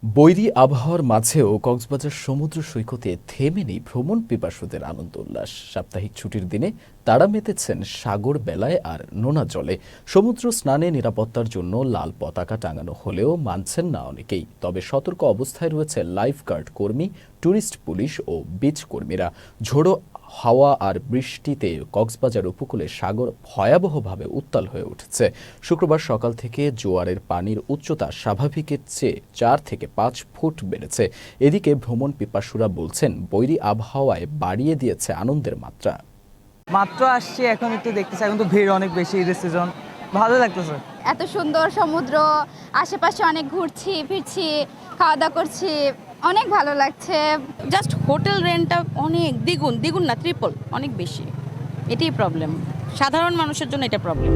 বৈরী আবহাওয়ার মাঝেও কক্সবাজার সমুদ্র সৈকতে থেমে নেই ভ্রমণ পিপাসুদের আনন্দ উল্লাস। সাপ্তাহিক ছুটির দিনে তারা মেতেছেন সাগর বেলায় আর নোনা জলে। সমুদ্র স্নানে নিরাপত্তার জন্য লাল পতাকা টাঙানো হলেও মানছেন না অনেকেই। তবে সতর্ক অবস্থায় রয়েছে লাইফগার্ড কর্মী, ট্যুরিস্ট পুলিশ ও বিচ কর্মীরা। ঝোড়ো হাওয়া আর বৃষ্টিতে কক্সবাজার উপকূলে সাগর ভয়াবহভাবে উত্তাল হয়ে উঠেছে। শুক্রবার সকাল থেকে জোয়ারের পানির উচ্চতা স্বাভাবিকের চেয়ে 4 থেকে 5 ফুট বেড়েছে। এদিকে ভ্রমণ পিপাসুরা বলছেন বৈরী আবহাওয়ায় বাড়িয়ে দিয়েছে আনন্দের মাত্রা। মাত্র আসছি, এখন একটু দেখতেছি, এখন তো ভিড় অনেক বেশি, ঈদের সিজন, ভালো লাগতেছে। এত সুন্দর সমুদ্র, আশেপাশে অনেক ঘুরছি ফিরছি, খাওয়া দাওয়া করছি, অনেক ভালো লাগছে। জাস্ট হোটেল রেন্টটা অনেক দ্বিগুণ না ট্রিপল, অনেক বেশি। এটাই প্রবলেম, সাধারণ মানুষের জন্য এটা প্রবলেম।